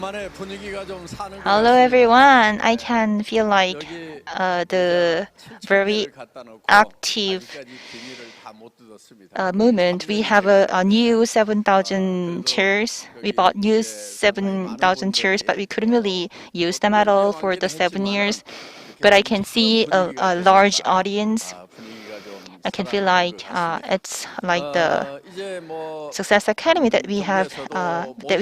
Hello everyone. I can feel like the very active movement. We have a new 7,000 chairs. We bought new 7,000 chairs, but we couldn't really use them at all for the 7 years. But I can see a large audience. I can feel like it's like the Success Academy that we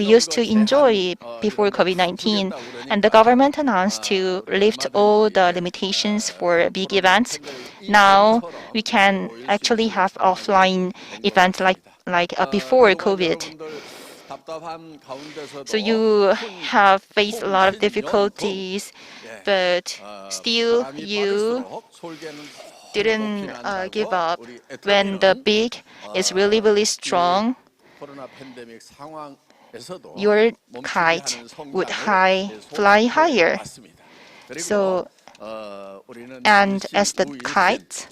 used to enjoy before COVID-19, and the government announced to lift all the limitations for big events. Now we can actually have offline events like before COVID. So you have faced a lot of difficulties, but still you didn't give up. When the big is really, really strong, your kite would fly higher. So, and as the kite,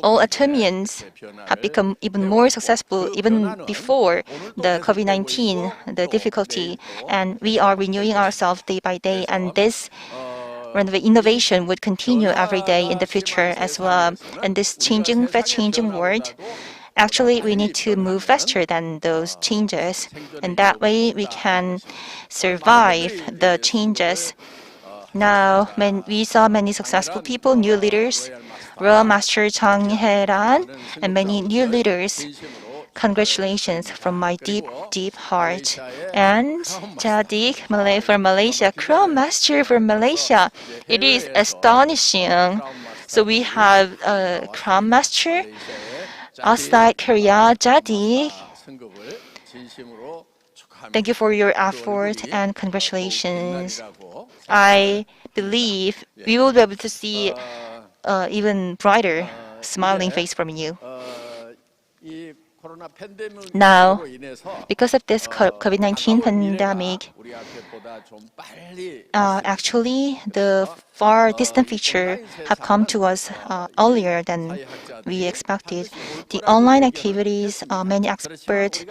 all Atomians have become even more successful even before the COVID-19, the difficulty, and we are renewing ourselves day by day, and this innovation would continue every day in the future as well. And this fast-changing world, actually, we need to move faster than those changes, and that way we can survive the changes. Now, we saw many successful people, new leaders, Royal Master Chang He-ran, and many new leaders. Congratulations from my deep, deep heart. And Jadik Malay for Malaysia, Crown Master for Malaysia. It is astonishing. So we have a Crown Master outside Korea, Jadik. Thank you for your effort and congratulations. I believe we will be able to see even brighter smiling face from you. Now, because of this COVID-19 pandemic, actually the far distant future have come to us earlier than we expected. The online activities, many experts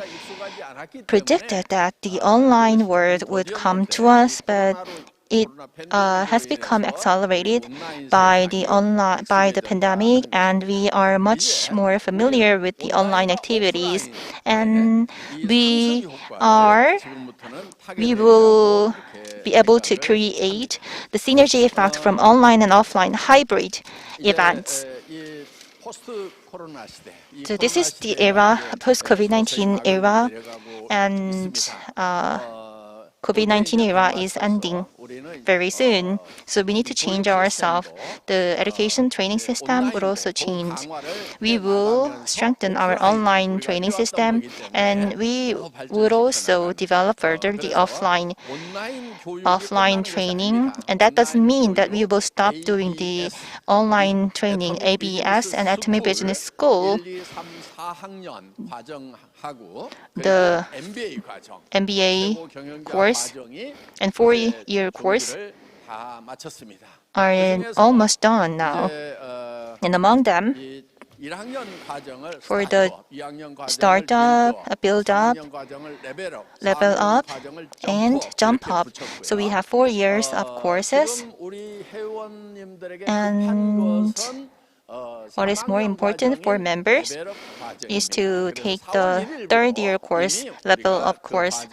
predicted that the online world would come to us, but it has become accelerated by the pandemic, and we are much more familiar with the online activities, and we will be able to create the synergy effect from online and offline hybrid events. So this is the era, post-COVID-19 era, and COVID-19 era is ending very soon. So we need to change ourselves. The education training system would also change. We will strengthen our online training system, and we would also develop further the offline training. And that doesn't mean that we will stop doing the online training. ABS and Atomy Business School, the MBA course and 4-year course are almost done now. And among them, for the startup, build up, level up, and jump up. So we have 4 years of courses. And what is more important for members is to take the 3rd-year course, level up course.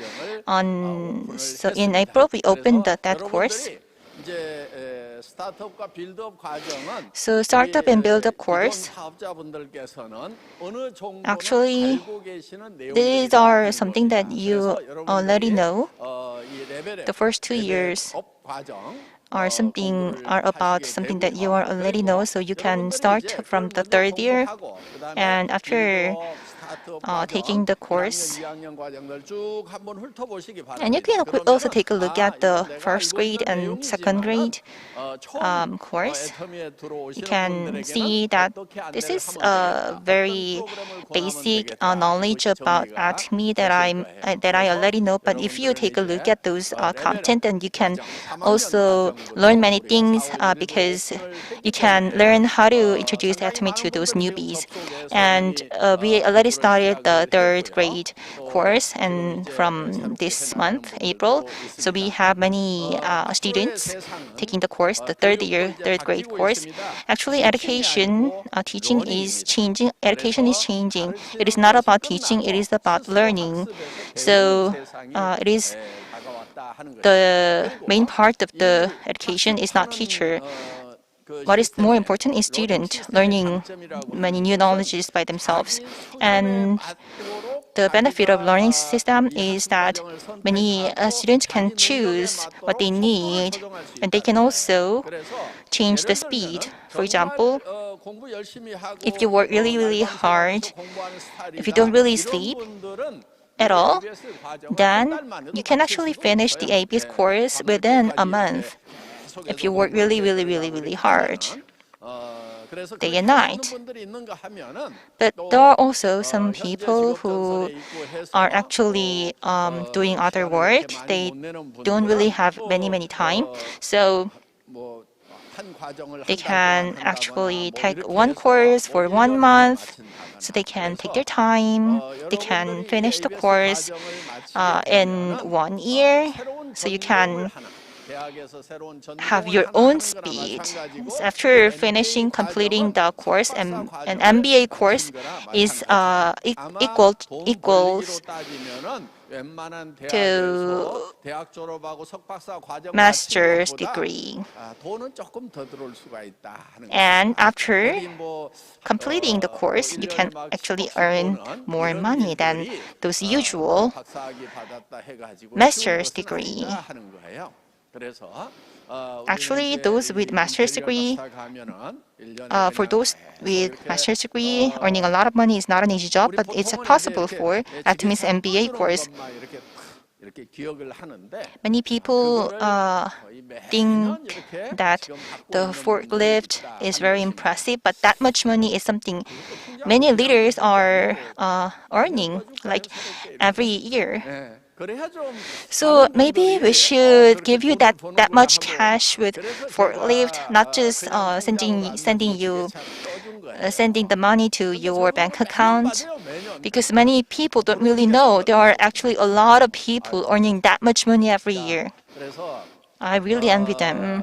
So in April, we opened that course. So startup and build-up course, actually, these are something that you already know. The first 2 years are about something that you already know, so you can start from the 3rd year, and after taking the course, and you can also take a look at the 1st grade and 2nd grade course. You can see that this is a very basic knowledge about Atomy that I already know. But if you take a look at those content, then you can also learn many things because you can learn how to introduce Atomy to those newbies. And we already started the third grade course, and from this month, April, so we have many students taking the course, the third grade course. Actually, education, teaching is changing. Education is changing. It is not about teaching, it is about learning. So it is the main part of the education is not teacher. What is more important is student learning many new knowledges by themselves. And the benefit of learning system is that many students can choose what they need, and they can also change the speed. For example, if you work really, really hard, if you don't really sleep at all, then you can actually finish the ABS course within a month if you work really, really, really, really hard, day and night. But there are also some people who are actually doing other work. They don't really have many time. So they can actually take one course for 1 month, so they can take their time. They can finish the course in 1 year, so you can have your own speed. So after finishing, completing the course, and an MBA course is equals to master's degree. And after completing the course, you can actually earn more money than those usual master's degree. Actually, those with master's degree, for those with master's degree, earning a lot of money is not an easy job, but it's possible for Atomy's MBA course. Many people think that the forklift is very impressive, but that much money is something many leaders are earning, like every year. So maybe we should give you that much cash with forklift, not just sending the money to your bank account, because many people don't really know there are actually a lot of people earning that much money every year. I really envy them.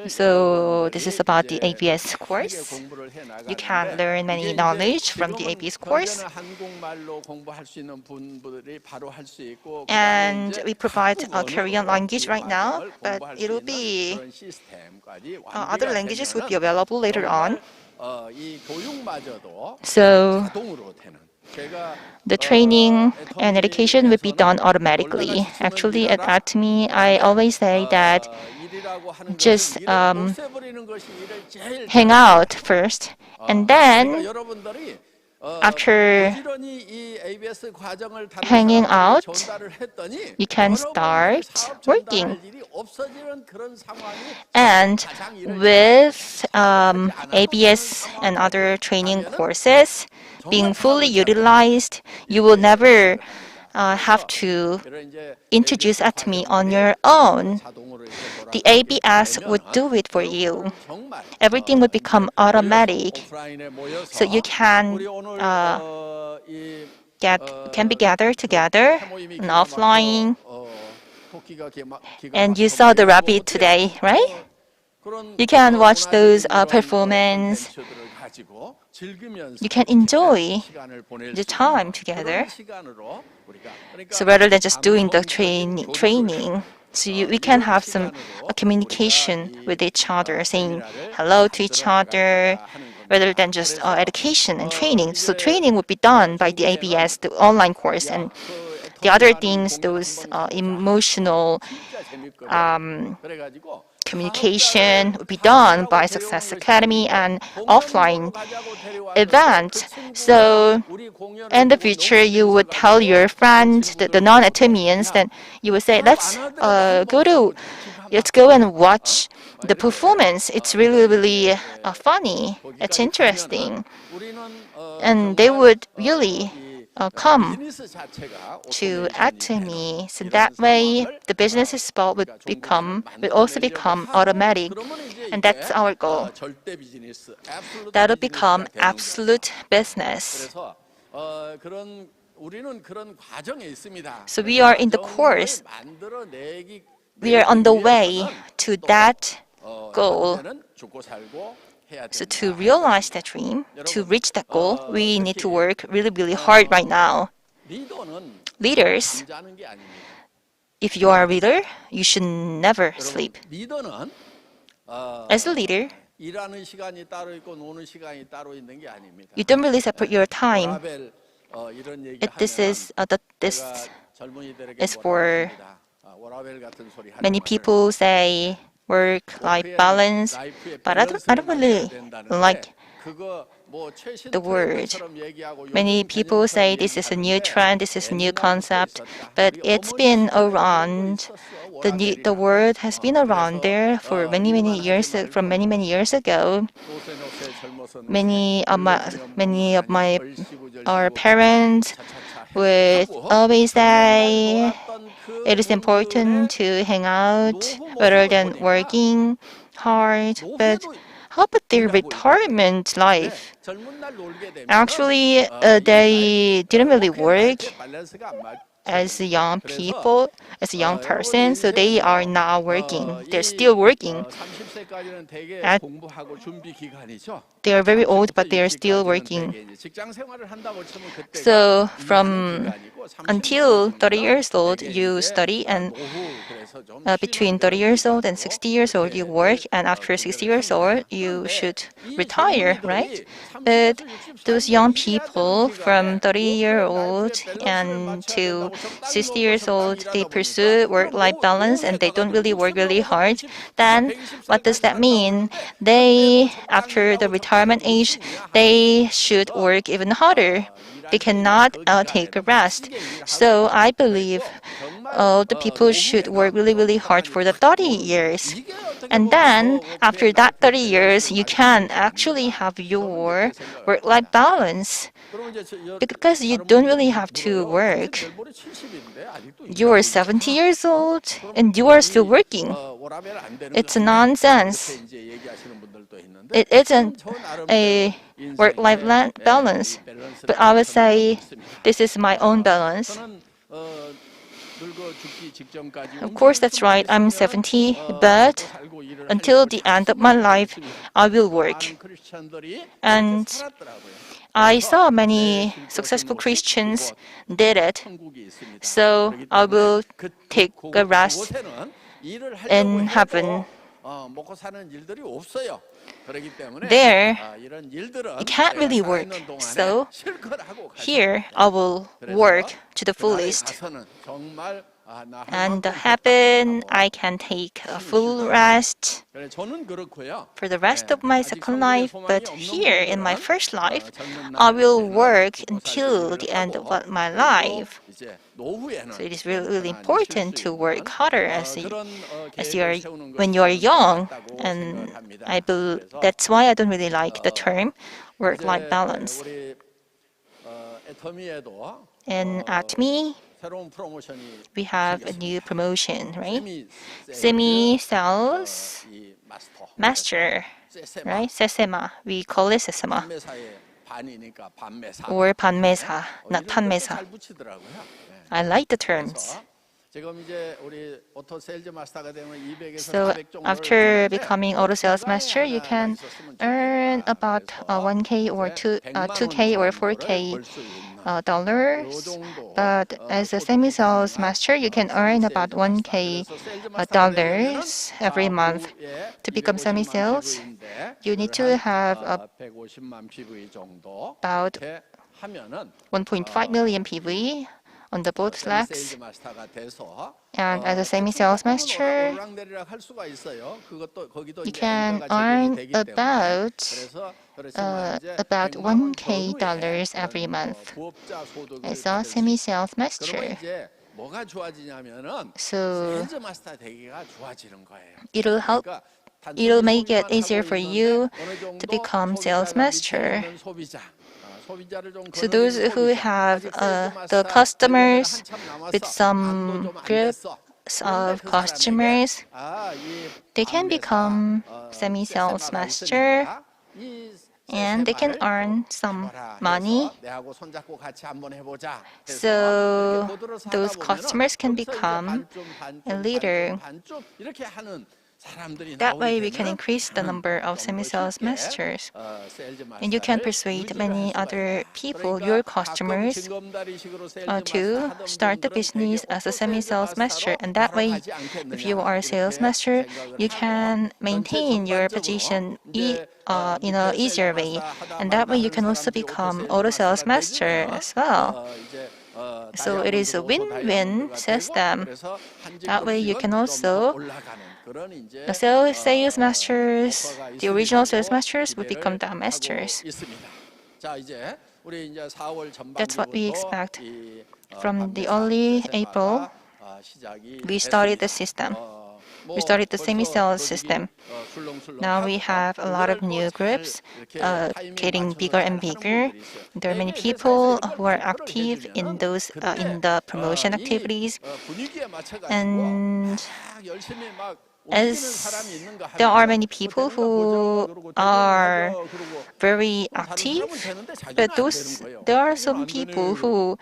So this is about the ABS course. You can learn many knowledge from the ABS course. And we provide a Korean language right now, but it will be other languages would be available later on. So the training and education will be done automatically. Actually, at Atomy, I always say that just hang out first, and then after hanging out, you can start working. And with ABS and other training courses being fully utilized, you will never have to introduce Atomy on your own. The ABS would do it for you. Everything would become automatic. So you can be gathered together and offline. And you saw the rabbit today, right? You can watch those performance. You can enjoy the time together. So rather than just doing the training, so we can have some communication with each other, saying hello to each other, rather than just education and training. So training would be done by the ABS, the online course, and the other things, those emotional communication would be done by Success Academy and offline event. So in the future, you would tell your friends, the non-Atomians, that you would say, let's go and watch the performance. It's really, really funny. It's interesting. And they would really come to Atomy. So that way, the business spot will also become automatic, and that's our goal. That'll become absolute business. So we are in the course. We are on the way to that goal. So to realize that dream, to reach that goal, we need to work really, really hard right now. Leaders, if you are a leader, you should never sleep. As a leader, you don't really separate your time. This is for many people say work-life balance, but I don't really like the word. Many people say this is a new trend, this is a new concept, but it's been around. The word has been around there for many years, from many years ago. Many of our parents would always say it is important to hang out rather than working hard. But how about their retirement life? Actually, they didn't really work as young people, as a young person, so they are now working. They're still working. They are very old, but they are still working. So until 30 years old, you study, and between 30 years old and 60 years old, you work, and after 60 years old, you should retire, right? But those young people from 30-year-old and to 60 years old, they pursue work-life balance and they don't really work really hard. Then what does that mean? They, after the retirement age, they should work even harder. They cannot take a rest. So I believe the people should work really hard for the 30 years. And then after that 30 years, you can actually have your work-life balance because you don't really have to work. You are 70 years old and you are still working. It's nonsense. It isn't a work-life balance. But I would say this is my own balance. Of course, that's right. I'm 70, but until the end of my life, I will work. And I saw many successful Christians did it. So I will take a rest in heaven. There, it can't really work. So here, I will work to the fullest. And heaven, I can take a full rest for the rest of my second life. But here, in my first life, I will work until the end of my life. So it is really important to work harder when you are young, and I believe that's why I don't really like the term work-life balance. In Atomy, we have a new promotion, right? Semi-sales master, right? Sesema. We call it Sesema. Or 판매사, not 판매사. I like the terms. So after becoming auto sales master, you can earn about 1K or 2K or 4K dollars. But as a semi-sales master, you can earn about 1K dollars every month. To become semi-sales, you need to have about 1.5 million PV on the both legs. And as a semi-sales master, you can earn about 1K dollars every month as a semi-sales master. So it'll make it easier for you to become sales master. So those who have the customers with some groups of customers, they can become semi-sales master and they can earn some money. So those customers can become a leader. That way we can increase the number of semi-sales masters. And you can persuade many other people, your customers, to start the business as a semi-sales master. And that way, if you are a sales master, you can maintain your position in an easier way. And that way, you can also become auto sales master as well. So it is a win-win system. That way, you can also the sales masters, the original sales masters will become the masters. That's what we expect. From the early April, we started the system. We started the semi-sales system. Now we have a lot of new groups getting bigger and bigger. There are many people who are active in those in the promotion activities, and as there are many people who are very active, but there are some people who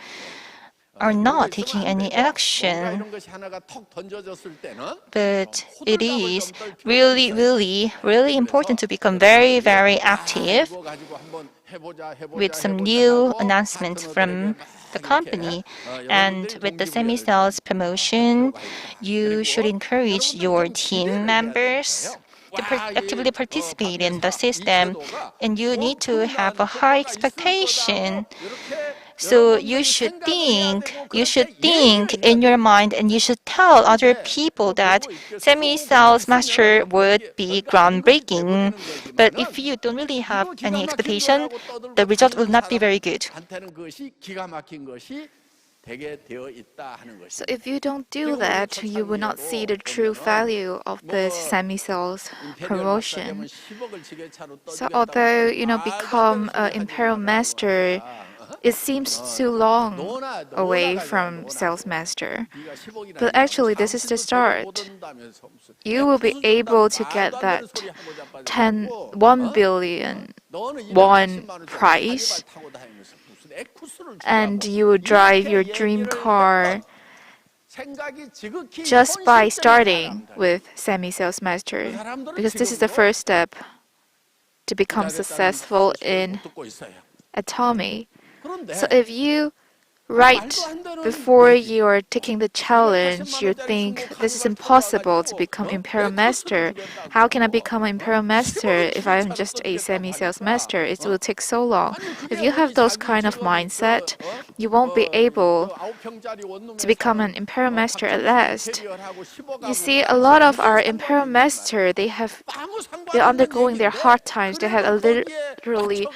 are not taking any action. But it is really important to become very active with some new announcements from the company. And with the semi-sales promotion, you should encourage your team members to actively participate in the system, and you need to have a high expectation. So you should think in your mind, and you should tell other people that semi-sales master would be groundbreaking. But if you don't really have any expectation, the result will not be very good. So if you don't do that, you will not see the true value of this semi-sales promotion. So although, become an imperial master, it seems too long away from sales master. But actually, this is the start. You will be able to get that 1 billion won prize, and you will drive your dream car just by starting with semi-sales master, because this is the first step to become successful in Atomy. So if you right before you are taking the challenge, you think this is impossible to become imperial master. How can I become an imperial master if I'm just a semi-sales master? It will take so long. If you have those kind of mindset, you won't be able to become an imperial master at last. You see, a lot of our imperial master, they're undergoing their hard times. They have literally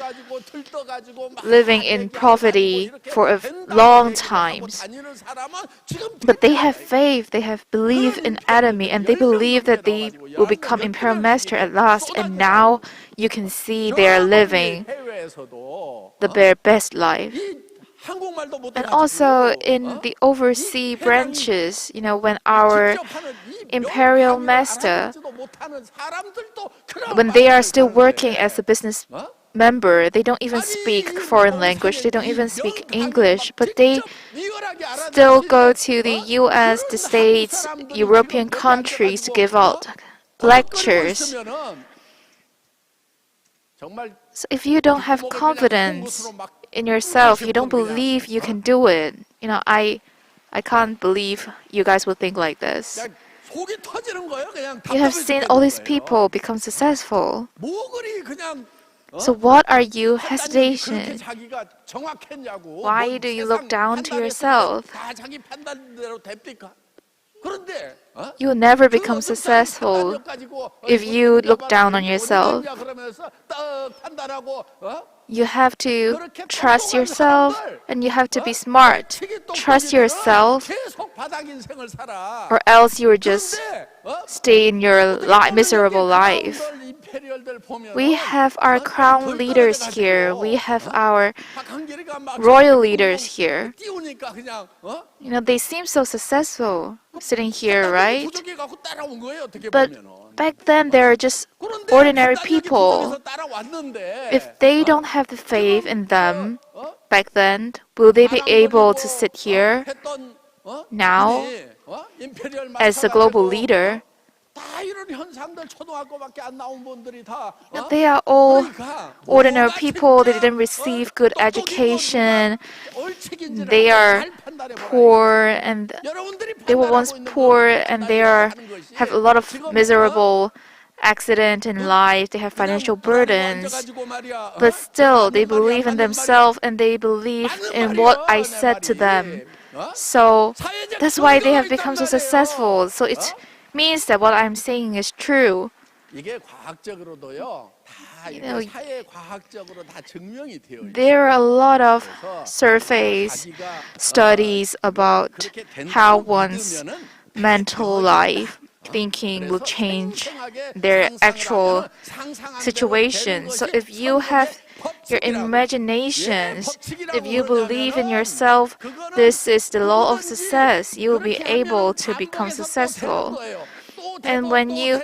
living in poverty for a long time. But they have faith, they have belief in Atomy, and they believe that they will become imperial master at last. And now you can see they're living their best life. And also in the overseas branches, when our imperial master, when they are still working as a business member, they don't even speak foreign language, they don't even speak English, but they still go to the US, the States, European countries to give out lectures. So if you don't have confidence in yourself, you don't believe you can do it. I can't believe you guys would think like this. You have seen all these people become successful. So what are you hesitation? Why do you look down to yourself? You will never become successful if you look down on yourself. You have to trust yourself, and you have to be smart. Trust yourself, or else you will just stay in your miserable life. We have our crown leaders here. We have our royal leaders here. They seem so successful sitting here, right? But back then, they're just ordinary people. If they don't have the faith in them back then, will they be able to sit here now as a global leader? They are all ordinary people. They didn't receive good education. They are poor, and they were once poor, and have a lot of miserable accident in life. They have financial burdens, but still they believe in themselves and they believe in what I said to them. So that's why they have become so successful. So it means that what I'm saying is true. There are a lot of surveys, studies about how one's mental life thinking will change their actual situation. So if you have your imaginations, if you believe in yourself, this is the law of success. You will be able to become successful. And when you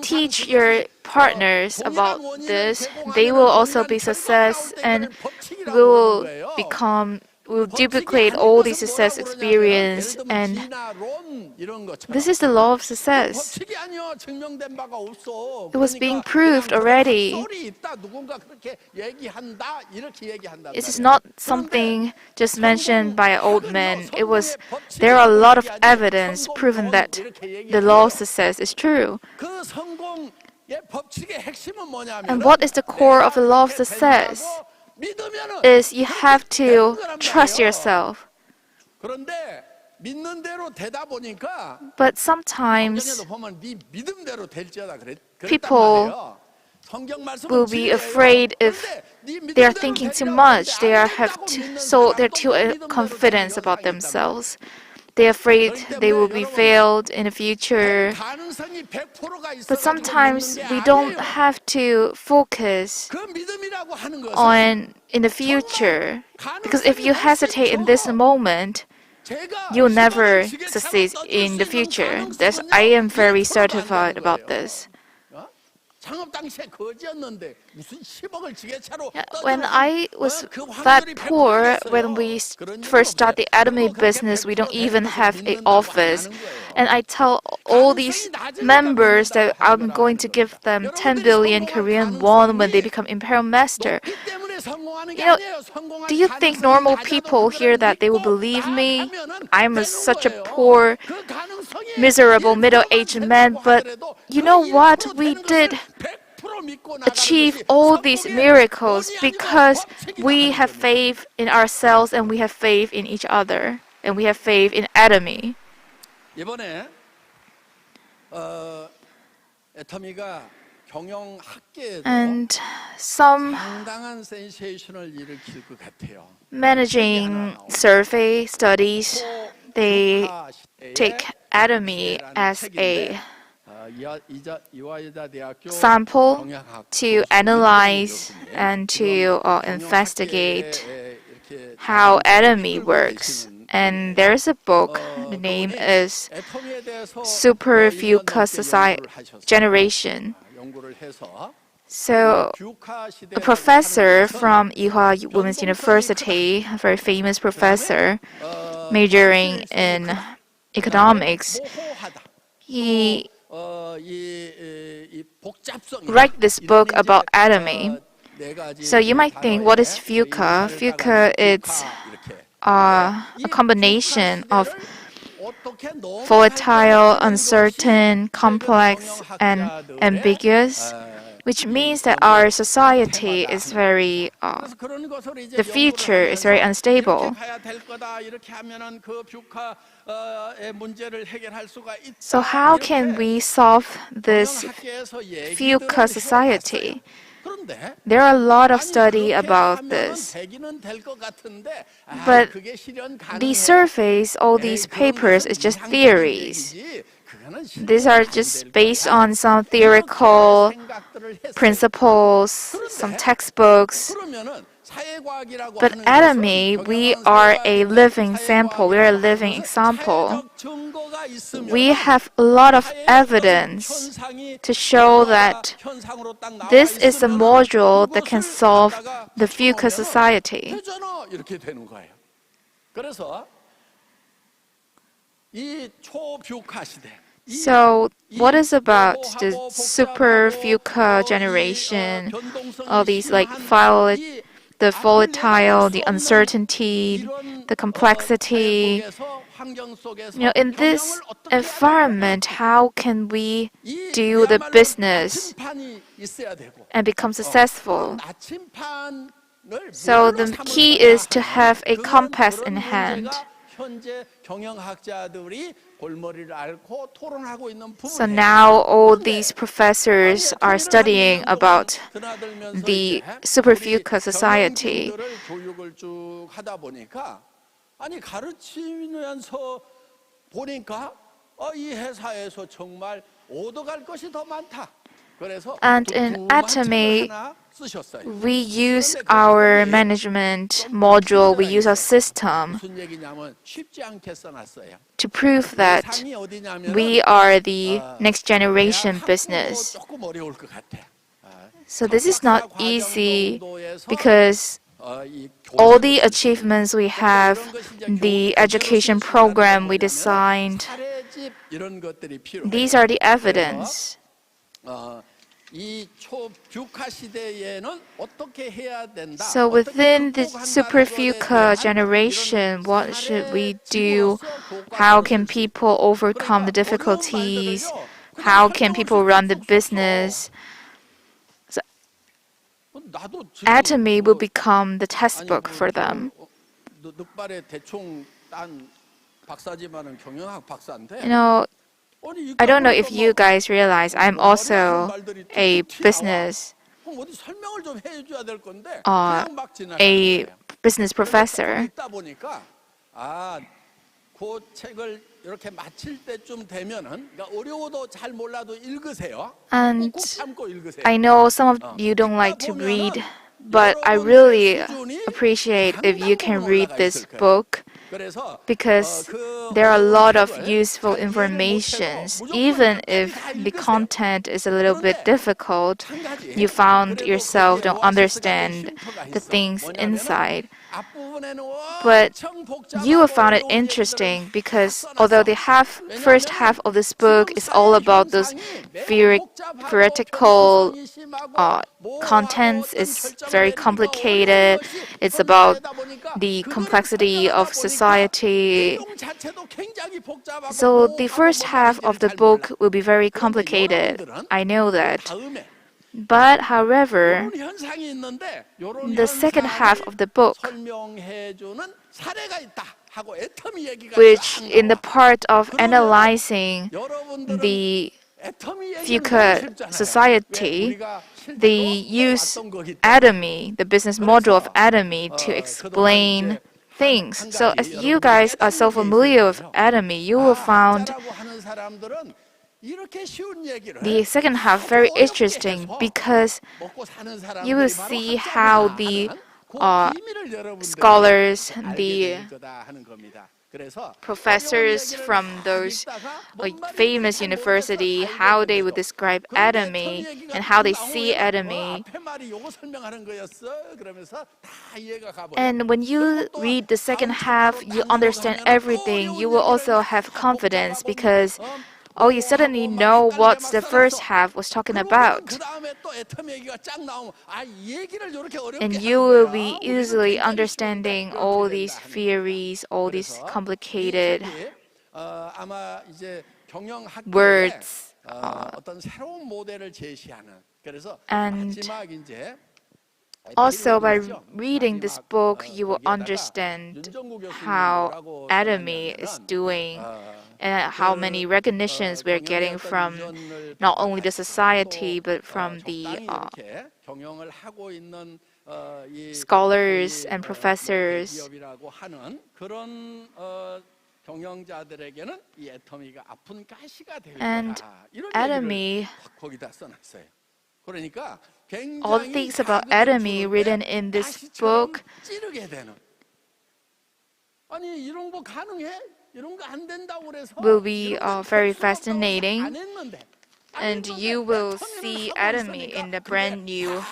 teach your partners about this, they will also be success and will duplicate all the success experience, and this is the law of success. It was being proved already. It is not something just mentioned by an old man. There are a lot of evidence proven that the law of success is true. And what is the core of the law of success? Is you have to trust yourself. But sometimes people will be afraid if they are thinking too much. They're too confident about themselves. They're afraid they will be failed in the future. But sometimes we don't have to focus on in the future, because if you hesitate in this moment, you'll never succeed in the future. I am very certified about this. When I was that poor, when we first started the Atomy business, we don't even have an office. And I tell all these members that I'm going to give them 10 billion Korean won when they become Imperial Master. Do you think normal people hear that they will believe me? I'm such a poor, miserable, middle-aged man, but you know what? We did achieve all these miracles because we have faith in ourselves and we have faith in each other and we have faith in Atomy. And some managing survey studies, they take Atomy as a sample to analyze and to investigate how Atomy works. And there's a book, the name is Super VUCA Generation. So a professor from Ewha Women's University, a very famous professor, majoring in economics, he write this book about Atomy. So you might think, what is VUCA? VUCA is a combination of volatile, uncertain, complex, and ambiguous, which means that our society is the future is very unstable. So how can we solve this VUCA society? There are a lot of studies about this. But these surveys, all these papers, is just theories. These are just based on some theoretical principles, some textbooks. But Atomy, we are a living sample, we are a living example. We have a lot of evidence to show that this is a module that can solve the VUCA society. So, what is about the super VUCA generation? All these like the volatile, the uncertainty, the complexity. In this environment, how can we do the business and become successful? So the key is to have a compass in hand. So now all these professors are studying about the super VUCA society. And in Atomy, we use our management module, we use our system to prove that we are the next generation business. So this is not easy because all the achievements we have, the education program we designed, these are the evidence. So within the super VUCA generation, what should we do? How can people overcome the difficulties? How can people run the business? So Atomy will become the textbook for them. I don't know if you guys realize I'm also a business professor. And I know some of you don't like to read, but I really appreciate if you can read this book because there are a lot of useful informations. Even if the content is a little bit difficult, you found yourself don't understand the things inside. But you will find it interesting because although the first half of this book is all about those theoretical contents, it's very complicated. It's about the complexity of society. So the first half of the book will be very complicated. I know that. But however, the second half of the book, which in the part of analyzing the VUCA society, they use Atomy, the business model of Atomy, to explain things. So as you guys are so familiar with Atomy, you will find the second half very interesting because you will see how the scholars, the professors from those famous university, how they would describe Atomy and how they see Atomy. And when you read the second half, you understand everything. You will also have confidence because you suddenly know what the first half was talking about. And you will be easily understanding all these theories, all these complicated words. And also, by reading this book, you will understand how Atomy is doing and how many recognitions we're getting from not only the society but from the scholars and professors. And atomy, all the things about atomy written in this book will be very fascinating, and you will see atomy in a brand new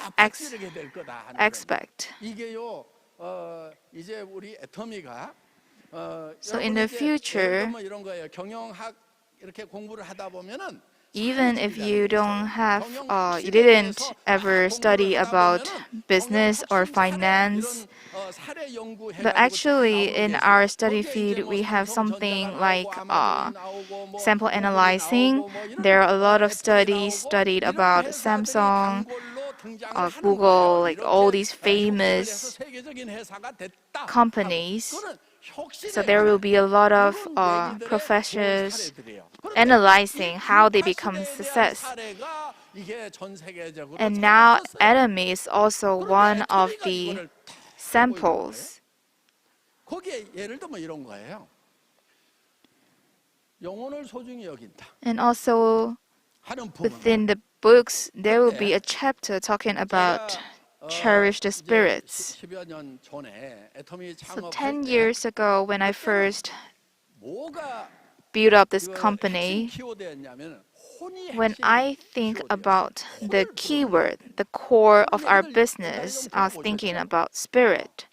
aspect. So in the future, even if you don't have, you didn't ever study about business or finance, but actually in our study field, we have something like sample analyzing. There are a lot of studies studied about Samsung, Google, like all these famous companies. So there will be a lot of professors analyzing how they become success. And now Atomy is also one of the samples. And also within the books, there will be a chapter talking about cherish the spirits. So 10 years ago, when I first built up this company, when I think about the keyword, the core of our business, I was thinking about spirit.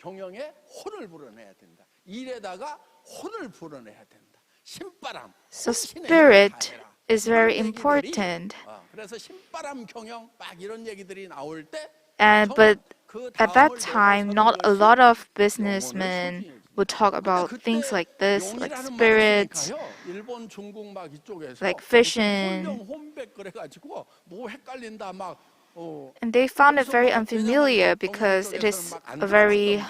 So spirit is very important. But at that time, not a lot of businessmen would talk about things like this, like spirit, like vision. And they found it very unfamiliar because it is a very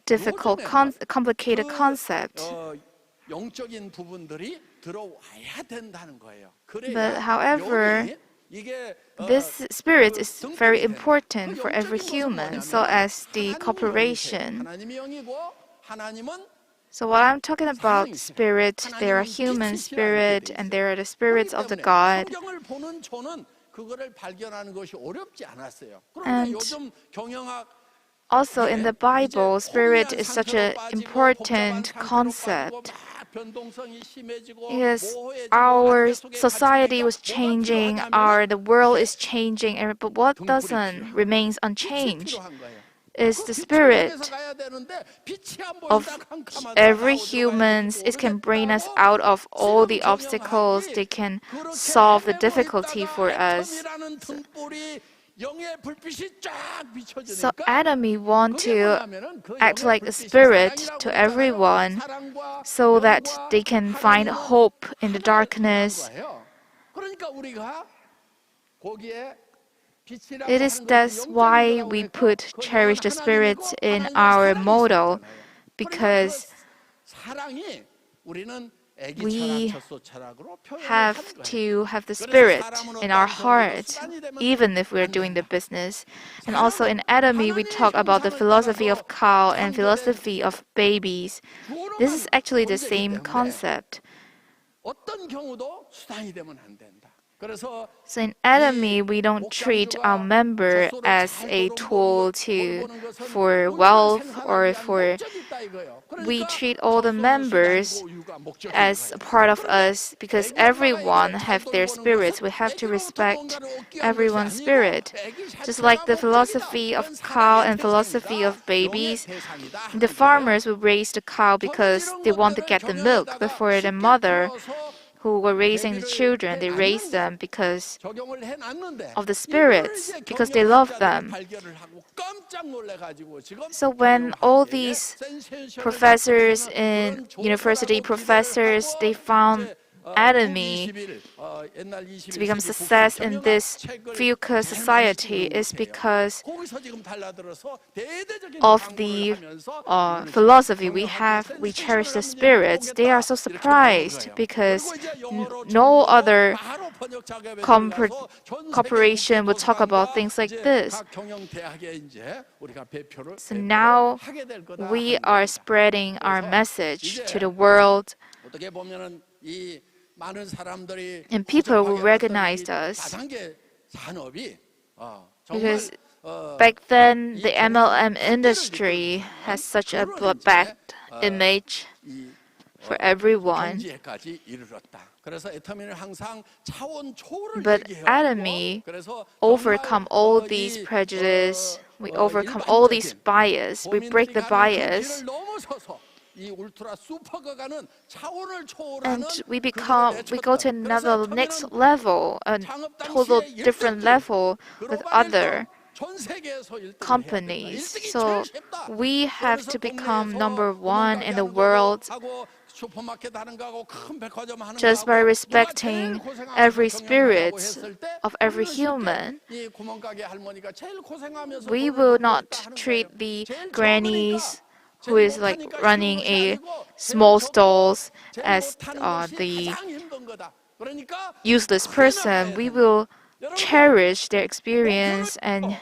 difficult, complicated concept. But however, this spirit is very important for every human, so as the corporation. So what I'm talking about spirit, there are human spirit and there are the spirits of the God. And also in the Bible, spirit is such an important concept. Yes, our society was changing, the world is changing, but what doesn't remains unchanged is the spirit of every human. It can bring us out of all the obstacles. They can solve the difficulty for us. So Atomy want to act like a spirit to everyone so that they can find hope in the darkness. That's why we put cherish the spirits in our motto, because we have to have the spirit in our heart, even if we're doing the business. And also in Atomy, we talk about the philosophy of cow and philosophy of babies. This is actually the same concept. So in Atomy, we don't treat our member as a tool for wealth or for. We treat all the members as a part of us because everyone have their spirits. We have to respect everyone's spirit. Just like the philosophy of cow and philosophy of babies, the farmers will raise the cow because they want to get the milk, but for the mother who were raising the children, they raised them because of the spirits, because they love them. So when all these professors in university professors, they found Atomy to become success in this VUCA society is because of the philosophy we have. We cherish the spirits. They are so surprised because no other corporation would talk about things like this. So now we are spreading our message to the world, and people will recognize us. Because back then, the MLM industry has such a bad image for everyone. But Atomy overcome all these prejudice. We overcome all these bias. We break the bias. And we go to another next level, a total different level with other companies. So we have to become number one in the world just by respecting every spirit of every human. We will not treat the grannies who is like running a small stalls as the useless person. We will cherish their experience and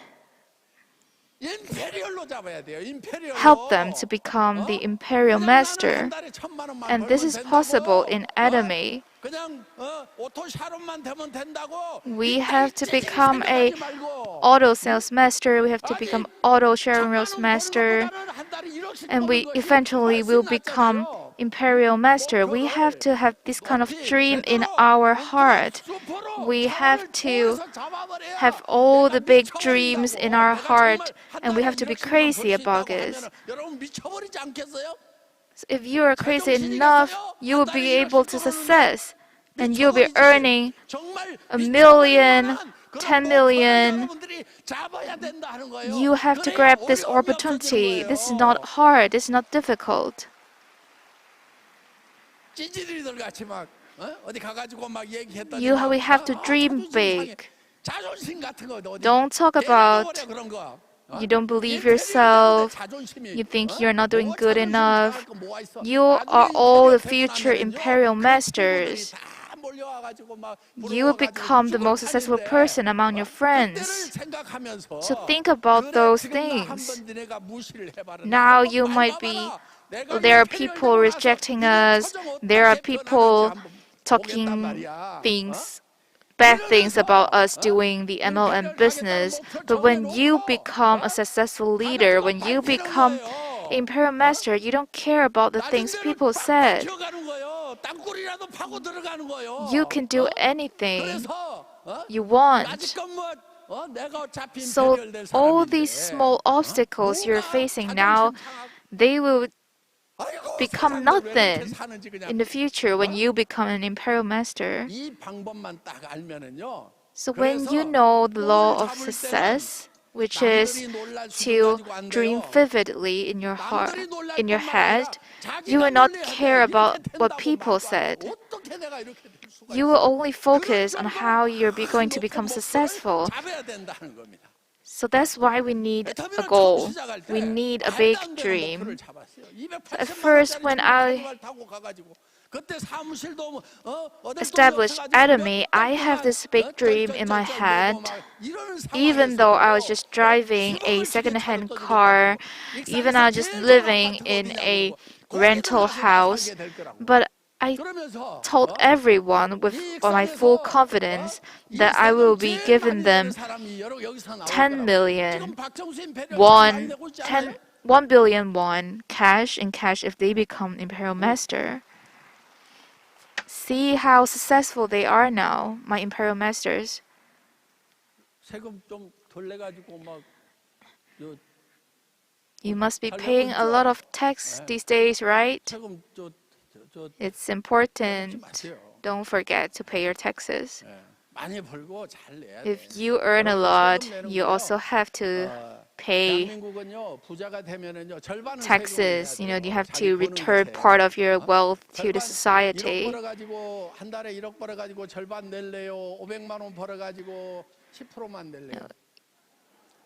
help them to become the imperial master. And this is possible in Atomy. We have to become a auto sales master, we have to become auto sharing roast master, and we eventually will become imperial master. We have to have this kind of dream in our heart. We have to have all the big dreams in our heart, and we have to be crazy about this. So if you are crazy enough, you will be able to success, and you'll be earning 1 million, 10 million. You have to grab this opportunity. This is not hard. This is not difficult. We have to dream big. Don't talk about you don't believe yourself, you think you're not doing good enough. You are all the future imperial masters. You will become the most successful person among your friends. So think about those things. Now you might be, there are people rejecting us, there are people talking bad things about us doing the MLM business. But when you become a successful leader, when you become imperial master, you don't care about the things people said. You can do anything you want. So all these small obstacles you're facing now, they will become nothing in the future when you become an imperial master. So when you know the law of success, which is to dream vividly in your heart, in your head, you will not care about what people said. You will only focus on how you're going to become successful. So that's why we need a goal. We need a big dream. So at first, when I established Atomy, I have this big dream in my head. Even though I was just driving a second-hand car, even I was just living in a rental house, but I told everyone with my full confidence that I will be giving them 10 million won, 1 billion won cash in cash if they become imperial master. See how successful they are now, my imperial masters. You must be paying a lot of tax these days, right? It's important. Don't forget to pay your taxes. If you earn a lot, you also have to pay taxes. You have to return part of your wealth to the society. 벌어가지고 한 달에 1억 벌어가지고 절반 낼래요? 500만 원 벌어가지고 10%만 낼래요?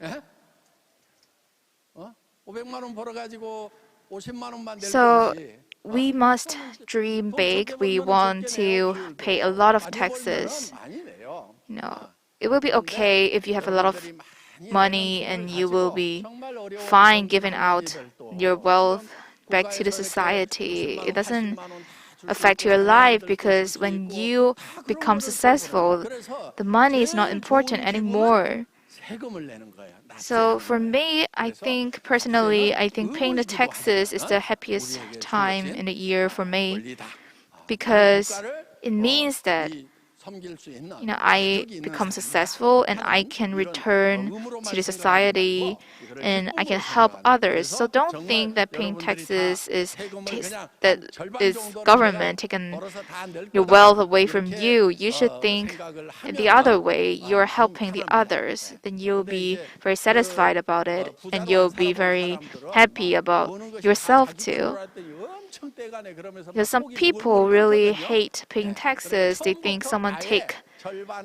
예? 500만 원 벌어가지고 50만 원만 낼 건지. We must dream big. We want to pay a lot of taxes. It will be okay if you have a lot of money and you will be fine giving out your wealth back to the society. It doesn't affect your life because when you become successful, the money is not important anymore. So for me, I think paying the taxes is the happiest time in the year for me because it means that I become successful and I can return to the society and I can help others. So don't think that paying taxes is government taking your wealth away from you. You should think the other way. You're helping the others. Then you'll be very satisfied about it and you'll be very happy about yourself too. Because some people really hate paying taxes. They think someone take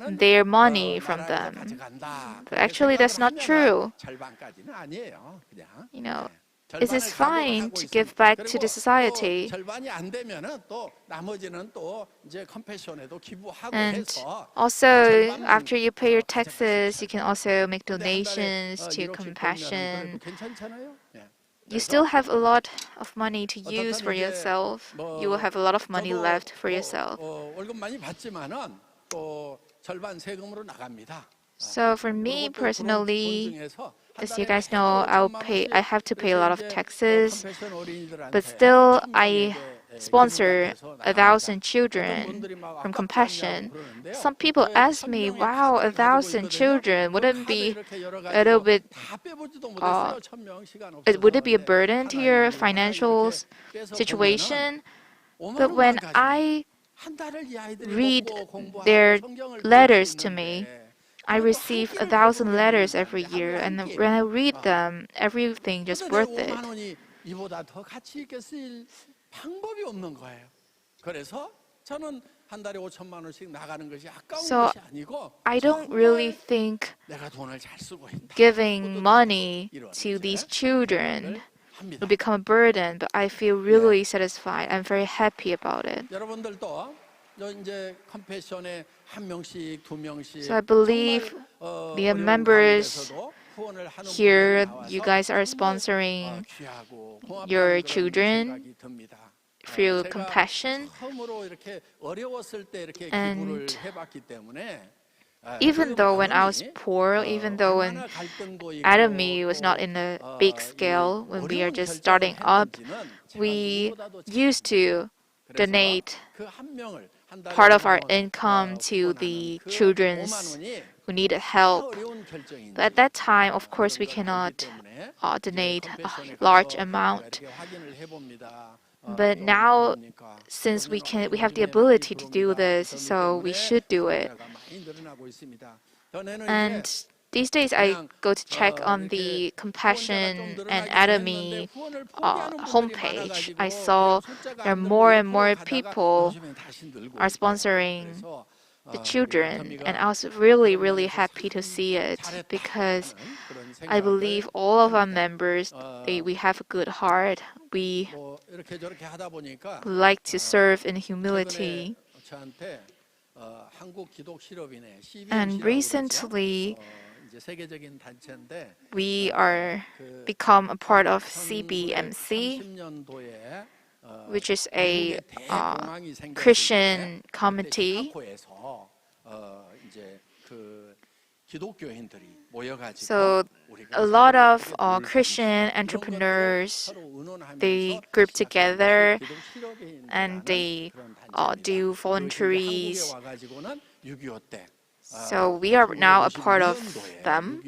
their money from them. But actually, that's not true. It is fine to give back to the society. And also, after you pay your taxes, you can also make donations to compassion. You still have a lot of money to use for yourself. You will have a lot of money left for yourself. So for me personally, as you guys know, I have to pay a lot of taxes, but still I sponsor 1,000 children from compassion. Some people ask me, wow, 1,000 children, wouldn't it be a little bit, would it be a burden to your financial situation? But when I read their letters to me, I receive 1,000 letters every year, and when I read them, everything just worth it. So I don't really think giving money to these children will become a burden, but I feel really satisfied. I'm very happy about it. So I believe the members here, you guys are sponsoring your children through compassion. And even though when I was poor, even though when Atomy was not in a big scale, when we are just starting up, we used to donate part of our income to the children who needed help. But at that time, of course, we cannot donate a large amount. But now, since we have the ability to do this, so we should do it. And these days, I go to check on the Compassion and Atomy homepage. I saw there are more and more people are sponsoring the children, and I was really, really happy to see it because I believe all of our members, we have a good heart. We like to serve in humility. And recently, we are become a part of CBMC, which is a Christian committee. So a lot of Christian entrepreneurs, they group together and they do voluntaries. So we are now a part of them.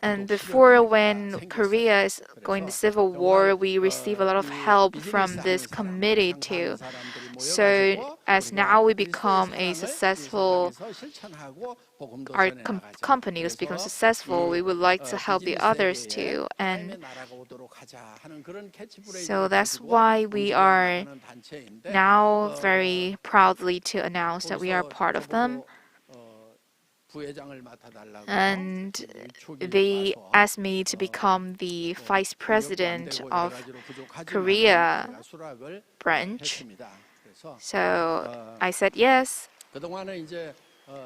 And before, when Korea is going to civil war, we receive a lot of help from this committee too. So as now we become a successful, our company has become successful, we would like to help the others too. And so that's why we are now very proudly to announce that we are part of them. And they asked me to become the vice president of Korea branch. So I said yes. 그동안은 이제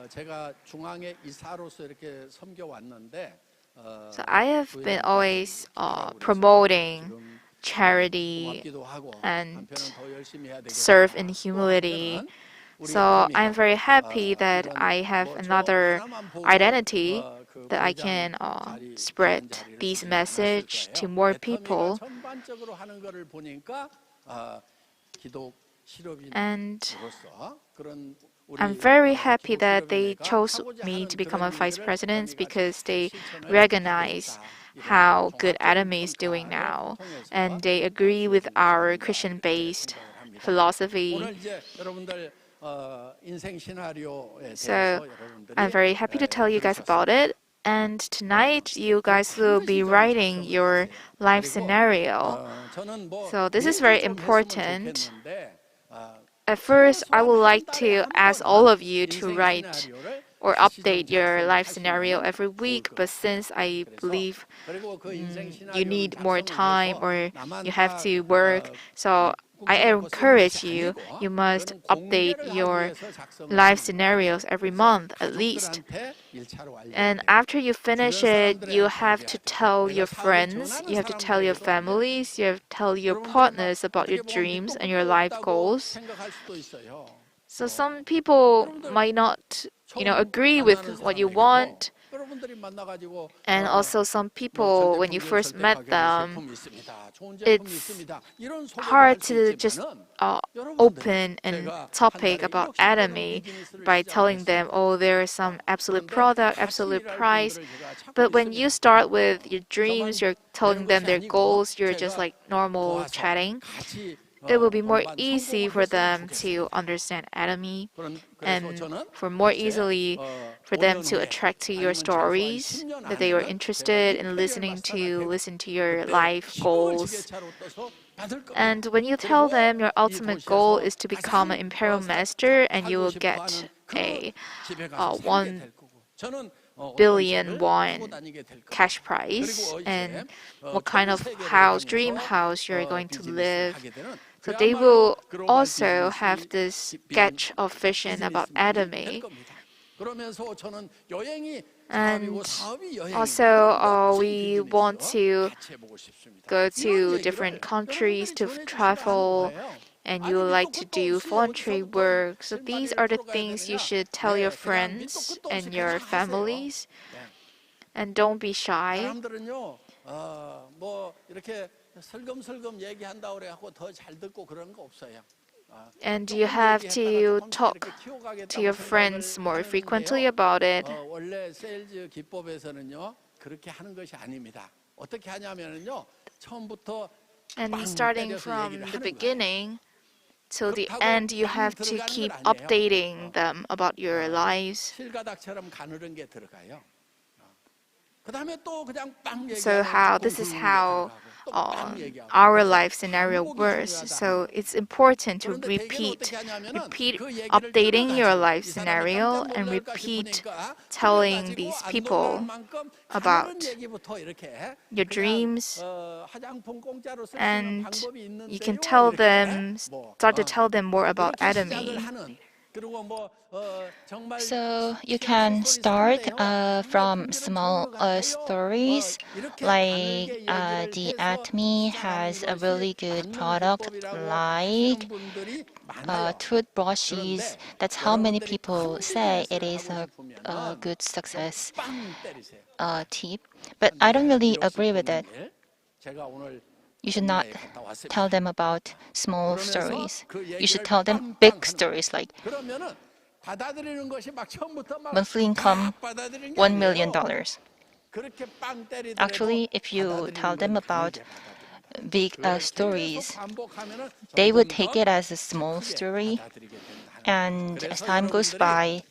제가 중앙의 이사로서 이렇게 섬겨왔는데 So I have been always promoting charity and serve in humility. So I'm very happy that I have another identity that I can spread this message to more people. And I'm very happy that they chose me to become a vice president because they recognize how good Atomy is doing now, and they agree with our Christian-based philosophy. So I'm very happy to tell you guys about it. And tonight, you guys will be writing your life scenario. So this is very important. At first, I would like to ask all of you to write or update your life scenario every week, but since I believe you need more time or you have to work, so I encourage you, you must update your life scenarios every month at least. And after you finish it, you have to tell your friends, you have to tell your families, you have to tell your partners about your dreams and your life goals. So some people might not, agree with what you want. And also some people, when you first met them, it's hard to just open a topic about Atomy by telling them, oh, there is some absolute product, absolute price. But when you start with your dreams, you're telling them their goals, you're just like normal chatting, it will be more easy for them to understand Atomy and for more easily for them to attract to your stories, that they are interested in listen to your life goals. And when you tell them your ultimate goal is to become an imperial master and you will get a 1 billion won cash prize and what kind of dream house you're going to live. So they will also have this sketch of vision about Atomy. And also we want to go to different countries to travel, and you like to do voluntary work. So these are the things you should tell your friends and your families. And don't be shy. And you have to talk to your friends more frequently about it. And starting from the beginning till the end, you have to keep updating them about your lives. So this is how our life scenario works. So it's important to repeat updating your life scenario and repeat telling these people about your dreams, and you can start to tell them more about Atomy. So you can start from small stories, like the Atomy has a really good product, like toothbrushes. That's how many people say it is a good success tip. But I don't really agree with it. You should not tell them about small stories. You should tell them big stories like monthly income $1 million. Actually, if you tell them about big stories, 반복하면은 they would 점점 take 더 it as a small story, 받아들이게 된다는 and 거예요. as 그래서 time goes 여러분들이 by,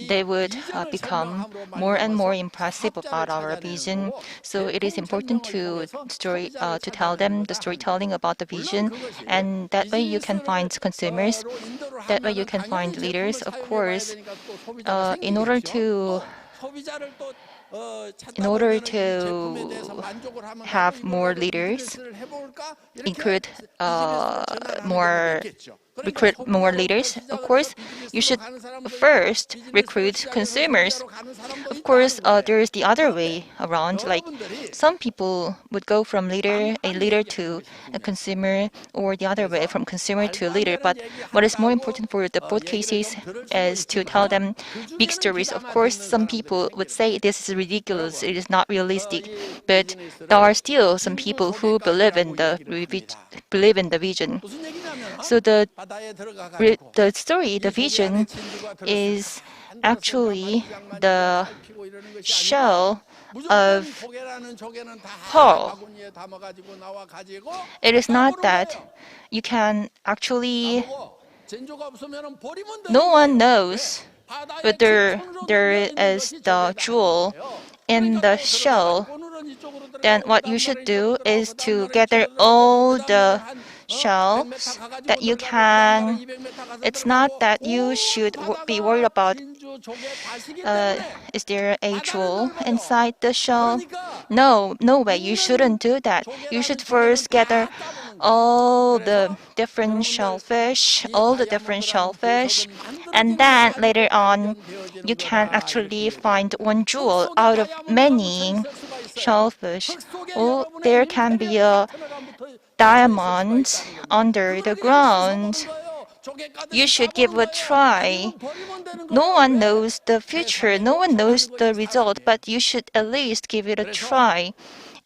they 이 would 비전을 become 설명함으로 more and more 말미암아서 impressive 사업자를 about our 찾아내는 vision. 거고 So it is 제품 important 설명을 to 통해서 story 소비자를 to tell 찾아내는 them the 거다 하는 storytelling 거죠. about the 물론 vision, 그것이 and that way you can 비즈니스를 find consumers. 로 인도를 That way you 하면은 can find 당연히 제품을 leaders. Of 사용해 봐야 course, 되니까 또 소비자가 in order 생기겠죠. to 또 소비자를 또 in 찾다 order 보면은 이 제품에 대해서 to 만족을 하면 나도 have 이걸 more 가지고 leaders, 비즈니스를 해볼까 이렇게 include 비즈니스로 전환하는 경우도 more 있겠죠. 그러니까 recruit more 소비자로부터 leaders. Of 시작을 해서 course, you 비즈니스로 should 가는 사람도 있고 first 비즈니스로 recruit 시작해서 consumers. 소비자로 가는 사람도 Of 있다 course, 하는 거예요. there is the other 그런데 way around. Like 여러분들이 some people would go from a 반만 leader 얘기하는 to 것이 a 중요해요. consumer, or the other way 그래서 from consumer to 말도 a 안 leader. 되는 But 얘기 what is more 한다고 important for the both 얘기를 cases 좀 들을 수도 is to tell 있지만은 them 그 big 중에는 stories. Of 귀담아 course, 듣는 some 사람들이 people would 생기는 say 거예요. this is ridiculous, it 여러분, is not realistic, 이 but there 비즈니스를 are still some 빈부 people who 소비가게라고 얘기를 합니다. believe in the vision. 무슨 얘기냐면 So 바다에 들어가 가지고 the story, 이 the 조개 안에 vision 진주가 들었을 때 is 한들어서 막 actually 만지작만지작 the 살피고 이러는 것이 아니고 shell 무조건 of 조개라는 조개는 다 pearl. 바구니에 담아 가지고 나와 가지고 It is not 까보는 that 거예요. you can actually, 나보고 진주가 없으면 버리면 되는 no one 거예요. 왜? knows 바다의 whether 깊은으로 there 눌려 있는 is 것이 the 조개다 하는 jewel 거예요. in 그러니까 the 또 들어가 shell. 가지고 오늘은 이쪽으로 Then 들어가고 what you 그다음 should 날은 이쪽으로 do 들어가고 is 그다음 to 날은 gather 이쪽으로 들어가고 all 그다음 날은 the 한 100m shells 가가지고 that you 들어가고 그다음 날은 can. 200m 가서 It's not 들어가고 that you 온 should be worried 바다가 about 진주 조개 밭이기 uh, 때문에 is there a 바다는 jewel 넓어요. inside the shell? 그러니까 No, no way. You 있는 shouldn't do that. You should 조개라는 조개는 first gather 다 까보는 거예요. all the 그래서 different 여러분들 shellfish, 이 all the different 다이아몬드라는 shellfish, 보석은 and 만들어진 것 then later 가지고 on you 발견되어지는 can 거다 이렇게 actually 얘기하는 find 거예요. one 흙 jewel 속에 out of 다이아몬드가 묻혀 many 있을 수가 있어요. shellfish. 흙 속에 Or 여러분의 there can be 임페리얼 a 파트너가 묻혀 있을 수가 diamond 있다는 겁니다. under the 그걸 그냥 씻어보는 ground. 거예요. 조개 You 까듯이 should 까보는 give a 거예요. try. 아니면 버리면 되는 No 거예요. one 왜? knows the future, no 세상으로 one knows 전하는 the 것이 result, 사람이에요. but you should at least give it a 그래서 try.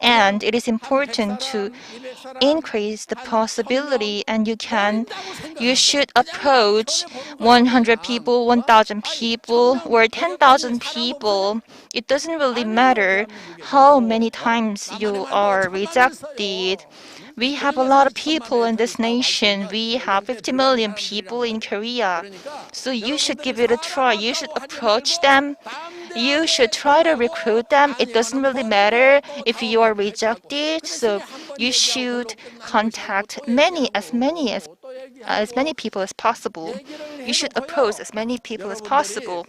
그냥 And it is 한 important to 100사람, 200사람, increase the 한 1000명 possibility, and 버린다고 you 생각하고 should 그냥 막 approach 전해보는 거예요. 100 그냥. people, 1000 아이, people, 1000명 or 버렸더니 10,000 사람 없어져? people. It doesn't really 아니에요. matter how 대한민국에도 many times 나만의 you 말보다 are 천만이 rejected. 있어요. We have a 그러니까 lot 그 of people 천만의 in this 전입하고 할 수 nation. 있는 We have 연령대에 50 들어가는 million 사람들이란 people in 말이에요. Korea. 그러니까 So you should 여러분들이 give it a try. 사람 You should 없다고 하지 말고 approach them. 다음 You 대학에 should try to 가려고 recruit them. It doesn't 아니면은 really 버리고 matter 또 if 다음 you are 앞에 가고 rejected. 그 대신에 So 한 번 you 얘기하고 should 그걸로 끝나는 것이 아니고 contact 또 얘기하고 as many people as possible. 얘기를 You should approach 해놓고요. as many people as 여러분들이 possible.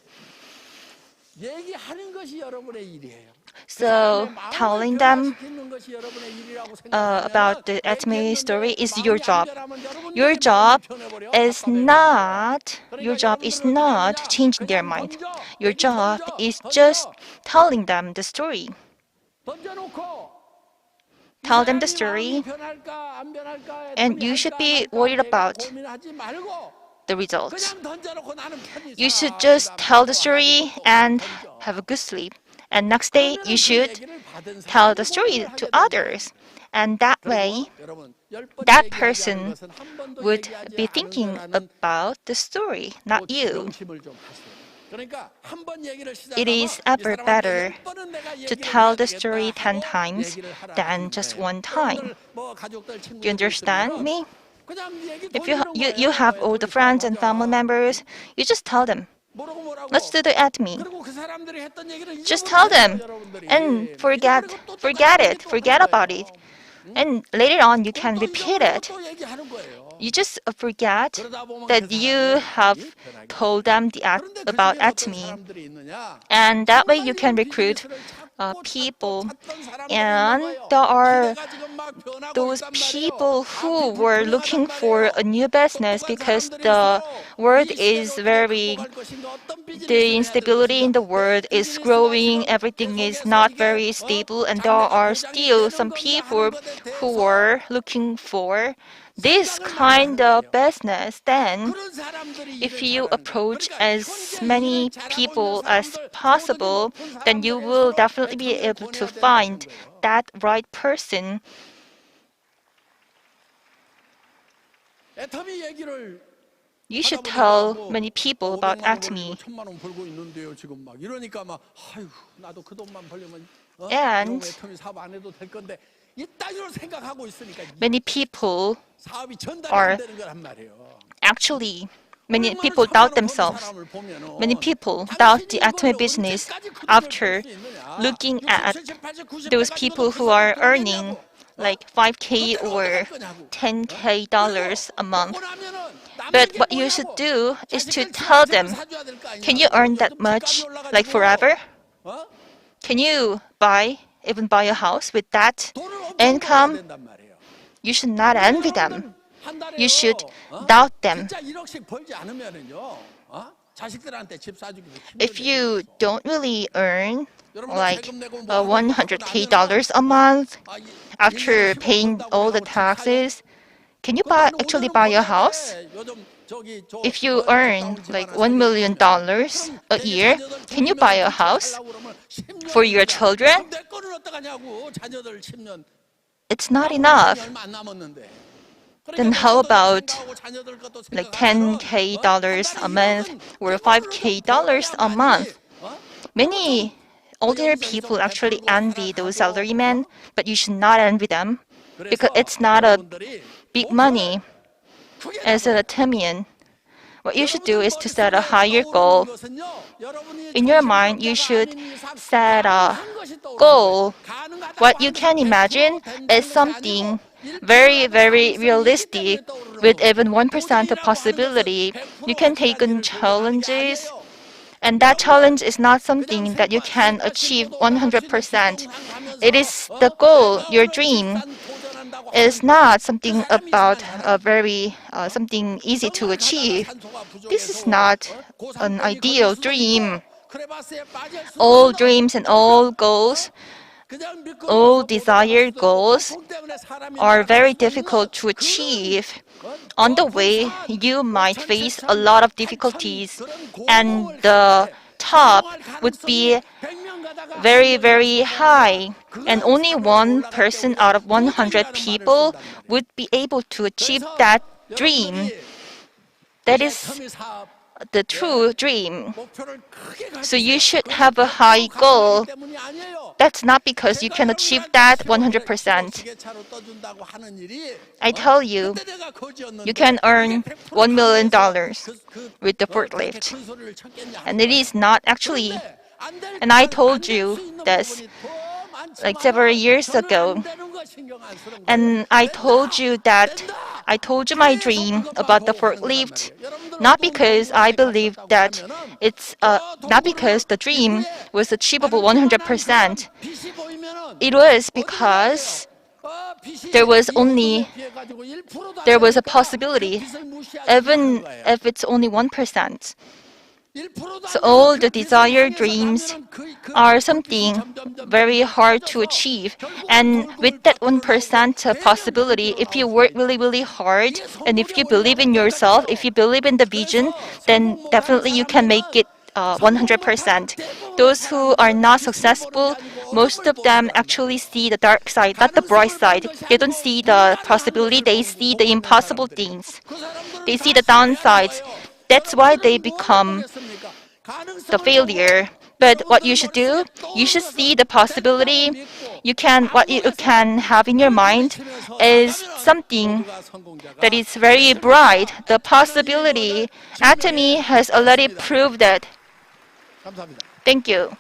얘기하는 것이 여러분의 일이에요. 그 So 사람의 마음을 telling them 변화시키는 것이 여러분의 일이라고 생각하면 about the Atomy story 얘기했는데 is your 마음이 안 job. 변하면 Your 여러분들이 마음이 job 변해버려. is 답답해가지고. your 그러니까 job is 여러분들은 어떻게 not 하느냐? changing their 그냥 mind. 던져. Your 얘기 job 던져. is just 던져. telling them the story. 던져놓고 이 Tell them the 사람이 story, 마음이 변할까 안 변할까 and you should 할까 안 be 할까 worried 내가 about 고민하지 말고 the results. 그냥 던져놓고 나는 편히 You should 자. just 그다음에 tell the 또 story 와가지고 또 and 던져. have a good sleep. And next day, you 그러면은 그 should 얘기를 받은 tell 사람이 the story 공부를 to 하게 되는 others. And that way, 그리고 여러분 10번 that 얘기하지 않은 person 것은 한 번도 would 얘기하지 be thinking 않은다라는 about the story, 또 not you. 명심을 좀 하세요. 그러니까 한 번 얘기를 It 시작하면 is 이 ever 사람한테 better 10번은 내가 to 얘기를 tell 해야 the 되겠다 story 10 하고 times 얘기를 하라 than 하는 just 거예요. one time. 여러분들 뭐 가족들 Do you 친구들 understand 있으면은 me? 그냥 얘기 If you, 돌리는 you 거예요. have all the 애터미 friends and 사업하자. family members, you just tell them, 뭐라고 let's do the Atomy. 그리고 그 사람들이 했던 얘기를 Just tell them 잊어버리세요, 여러분들이. and 잊어버리고 또 forget 똑같은 it, 얘기 또 forget 하는 about 거예요. it. And later on, you can 또 repeat 잊어버리고 it. 또 얘기하는 거예요. You just forget 그러다 보면 그 that you 사람이 have 변하게 told them 그런데 그 about 중에 어떤 Atomy. 사람들이 있느냐? And that way 정말 you can 이런 recruit 비즈니스를 찾고 people. 찾던 사람들이 And 있는 거예요. there are 시대가 지금 막 변하고 those 있단 말이에요. people who 앞이 were 불투명하단 looking for 말이에요. a new business 똑똑한 because 사람들이 the 서로 world 이 is 시대를 어떻게 very 갖고 갈 것인가, 어떤 비즈니스를 the 해야 될 instability in 것인가, the 내 world is 비즈니스가 growing, 지금 everything is 계속해서 not 이게 very stable, and there 장래가 are 보장이 still 되는 some 건가 people 하는 것에 who 대해서 were looking for this 생각을 많이 kind 하는 of 거예요. business. Then 그런 사람들이 if 일을 you 잘하는 거예요. approach 그러니까 as 현재 many 일을 잘하고 있는 people as 사람들, 소득이 possible, 높은 then you will 사람들일수록 definitely be 애터미를 able to 권해야 된다는 find 거예요. that right person. 애터미 얘기를 You should 하다 보니까 tell 뭐 many people about 500만 원 Atomy. 벌고 1000만 원 벌고 있는데요. 지금 막 이러니까 막 아유 나도 그 돈만 벌려면 And 애터미 사업 안 해도 될 건데 이 따위로 생각하고 있으니까 many people 사업이 전달이 are 안 되는 거란 말이에요. actually, many 500만 원, people 1000만 doubt 원 버는 themselves. 사람을 보면은 Many people doubt the 당신이 atomy 이걸 business 언제까지 그 돈을 벌 after 수 있느냐? looking 60, at 70, 80, 90 those 돼가지고도 people 그 who 사업을 are earning 그러겠냐고. like 5K 그때는 or 어떡할 거냐고. 10K 그리고 dollars a month. 먹고 나면은 But 남는 게 what you should 뭐냐고. do is to 자식들 집 한 tell 채를 them, 사줘야 될 거 can you 아니냐고. earn that 요즘 집값이 much, 올라가지고, like forever? 어? Can you even buy a house with that 돈을 엄청 벌어야 income? 된단 말이에요. You should not 우리 envy them. 여러분들 한 달에요. You should doubt them. 진짜 1억씩 벌지 않으면은요. 자식들한테 집 사주기도 If 힘들게 you 생겼어. don't really earn 여러분들 like 세금 내고 뭐 하고 이거 하고 $100K 나면은 a month 아, after 1년에 10억 paying 번다고 all the 하고 집 사요? taxes, can you 그것도 한 actually 5년은 buy a 버텨야 house? 돼. 요즘 저기 If you 집 earn 다운 집 like 하나 $1 살려고 million 그러면 그럼 a 괜히 year, 자녀들 can you 200명을 buy a 빚지고 house 살려고 그러면 10년을 for your 살아. children? 그럼 내 거는 어떡하냐고. 자녀들 10년. It's not 남은 enough. 인생이 얼마 안 남았는데. Then 그러니까 내 how 것도 좀 about 생각하고 자녀들 것도 like 생각하면은 $10K 한 a 달에 month 1억은 or 기본으로 좀 $5K a month? 벌어야만이, Many ordinary people actually envy those salarymen, but you should not envy them because 그래서 it's not a 여러분들이 big 목표를 money 크게 as an 잡아야 돼요. Atomian. What you should do 여러분들 is to set a 머릿속에 higher 떠오르는 goal. 것은요, 여러분이 In your mind, you 정신병자가 should 아닌 이상 set a 가능한 것이 떠오르는 goal. 거예요. 가능하다고 What you 하면서 can 100% imagine 된다는 is 것이 something 아니고 1%라도 very, very 가능성이 있기 때문에 realistic 떠오르는 with 거거든요. even 1% of 도전이라고 하는 것은 possibility. 100% You can take 확실한 on 일을 도전하는 게 challenges, 아니에요. and that challenge 여러분들 is not 그냥 something that you can 슬퍼 achieve 싣고도 올라갈 수 있는 100%. 뒷동산 가면서 It is the goal, 내가 your 오늘 dream 집산 도전한다고 is 하는 not 그 something 사람이 about 이상한 a 사람이에요. very something easy to 정말 가다가 achieve. 산소가 This is 부족해서 not an 고산병이 걸릴 ideal 수도 dream. 있고 크레바스에 빠질 수도 All 있어. dreams and all goals, 그냥 all 미끄러워서 못 올라갈 desired 수도 있고 goals 폭풍 때문에 사람이 are 날아갈 very 수도 있는 difficult to 그런 achieve. On the way, you might face a lot of difficulties, and the top would be very, very high, and only one person out of 100 people would be able to achieve that dream. That is the true dream. So you should have a high goal. That's not because you can achieve that 100%. I tell you, you can earn $1 million with the forklift. And it is not actually. And I told you this like several years ago. And I told you my dream about the forklift, not because I believed that not because the dream was achievable 100%. It was because there was a possibility, even if it's only 1%. So all the desired dreams are something very hard to achieve. And with that 1% possibility, if you work really, really hard, and if you believe in yourself, if you believe in the vision, then definitely you can make it 100%. Those who are not successful, most of them actually see the dark side, not the bright side. They don't see the possibility, they see the impossible things. They see the downsides. That's why they become the failure. But what you should do, you should see the possibility. What you can have in your mind is something that is very bright. The possibility. Atomy has already proved that. Thank you.